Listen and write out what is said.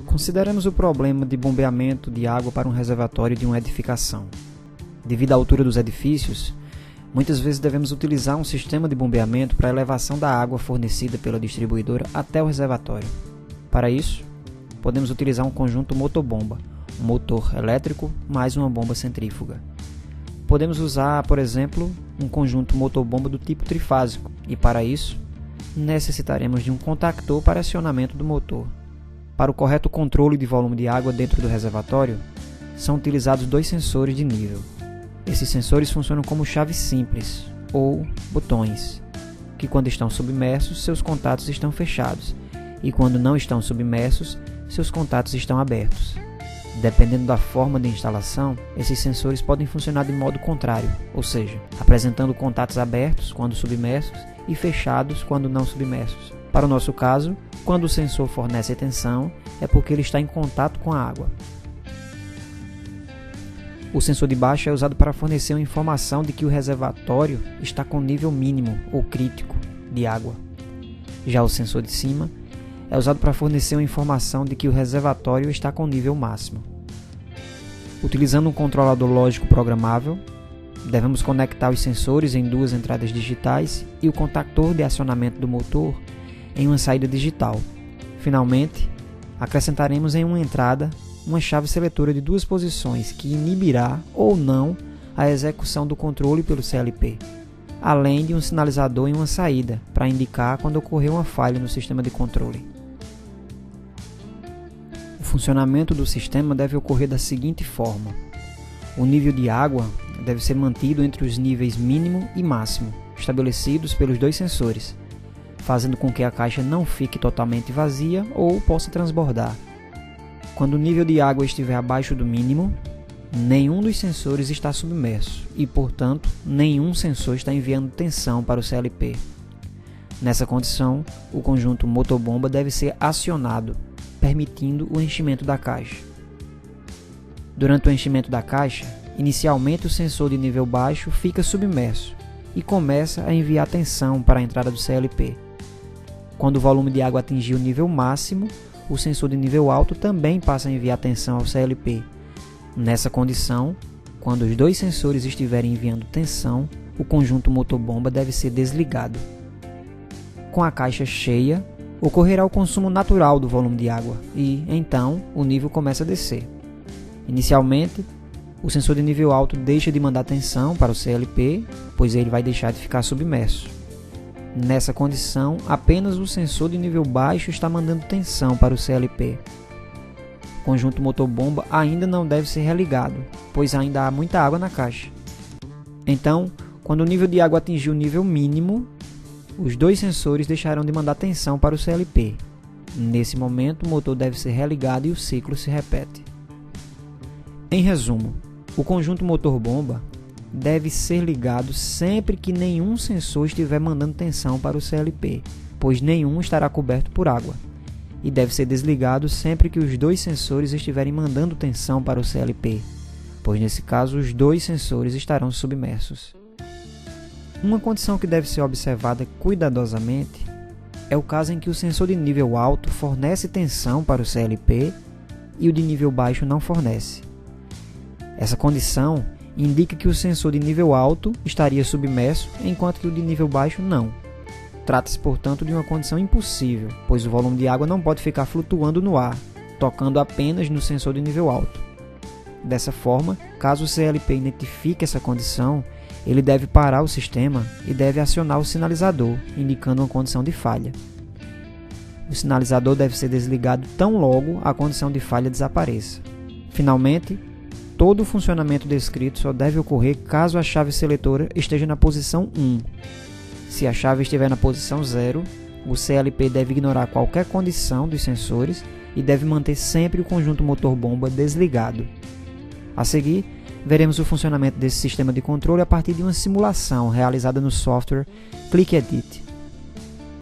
Consideremos o problema de bombeamento de água para um reservatório de uma edificação. Devido à altura dos edifícios, muitas vezes devemos utilizar um sistema de bombeamento para a elevação da água fornecida pela distribuidora até o reservatório. Para isso, podemos utilizar um conjunto motobomba, um motor elétrico mais uma bomba centrífuga. Podemos usar, por exemplo, um conjunto motobomba do tipo trifásico e, para isso, necessitaremos de um contactor para acionamento do motor. Para o correto controle de volume de água dentro do reservatório, são utilizados 2 sensores de nível. Esses sensores funcionam como chaves simples, ou botões, que quando estão submersos, seus contatos estão fechados, e quando não estão submersos, seus contatos estão abertos. Dependendo da forma de instalação, esses sensores podem funcionar de modo contrário, ou seja, apresentando contatos abertos quando submersos e fechados quando não submersos. Para o nosso caso, quando o sensor fornece tensão, é porque ele está em contato com a água. O sensor de baixo é usado para fornecer uma informação de que o reservatório está com nível mínimo ou crítico de água. Já o sensor de cima é usado para fornecer uma informação de que o reservatório está com nível máximo. Utilizando um controlador lógico programável, devemos conectar os sensores em 2 entradas digitais e o contactor de acionamento do motor em uma saída digital. Finalmente, acrescentaremos em uma entrada uma chave seletora de 2 posições que inibirá ou não a execução do controle pelo CLP, além de um sinalizador em uma saída para indicar quando ocorrer uma falha no sistema de controle. O funcionamento do sistema deve ocorrer da seguinte forma: o nível de água deve ser mantido entre os níveis mínimo e máximo, estabelecidos pelos 2 sensores, fazendo com que a caixa não fique totalmente vazia ou possa transbordar. Quando o nível de água estiver abaixo do mínimo, nenhum dos sensores está submerso e, portanto, nenhum sensor está enviando tensão para o CLP. Nessa condição, o conjunto motobomba deve ser acionado, permitindo o enchimento da caixa. Durante o enchimento da caixa, inicialmente o sensor de nível baixo fica submerso e começa a enviar tensão para a entrada do CLP. Quando o volume de água atingir o nível máximo, o sensor de nível alto também passa a enviar tensão ao CLP. Nessa condição, quando os 2 sensores estiverem enviando tensão, o conjunto motobomba deve ser desligado. Com a caixa cheia, ocorrerá o consumo natural do volume de água e, então, o nível começa a descer. Inicialmente, o sensor de nível alto deixa de mandar tensão para o CLP, pois ele vai deixar de ficar submerso. Nessa condição, apenas o sensor de nível baixo está mandando tensão para o CLP. O conjunto motobomba ainda não deve ser religado, pois ainda há muita água na caixa. Então, quando o nível de água atingir o nível mínimo, os 2 sensores deixarão de mandar tensão para o CLP. Nesse momento, o motor deve ser religado e o ciclo se repete. Em resumo, o conjunto motor-bomba deve ser ligado sempre que nenhum sensor estiver mandando tensão para o CLP, pois nenhum estará coberto por água, e deve ser desligado sempre que os 2 sensores estiverem mandando tensão para o CLP, pois nesse caso os 2 sensores estarão submersos. Uma condição que deve ser observada cuidadosamente é o caso em que o sensor de nível alto fornece tensão para o CLP e o de nível baixo não fornece. Essa condição indica que o sensor de nível alto estaria submerso, enquanto que o de nível baixo não. Trata-se, portanto, de uma condição impossível, pois o volume de água não pode ficar flutuando no ar, tocando apenas no sensor de nível alto. Dessa forma, caso o CLP identifique essa condição, ele deve parar o sistema e deve acionar o sinalizador, indicando uma condição de falha. O sinalizador deve ser desligado tão logo a condição de falha desapareça. Finalmente, todo o funcionamento descrito só deve ocorrer caso a chave seletora esteja na posição 1. Se a chave estiver na posição 0, o CLP deve ignorar qualquer condição dos sensores e deve manter sempre o conjunto motor-bomba desligado. A seguir, veremos o funcionamento desse sistema de controle a partir de uma simulação realizada no software ClickEdit.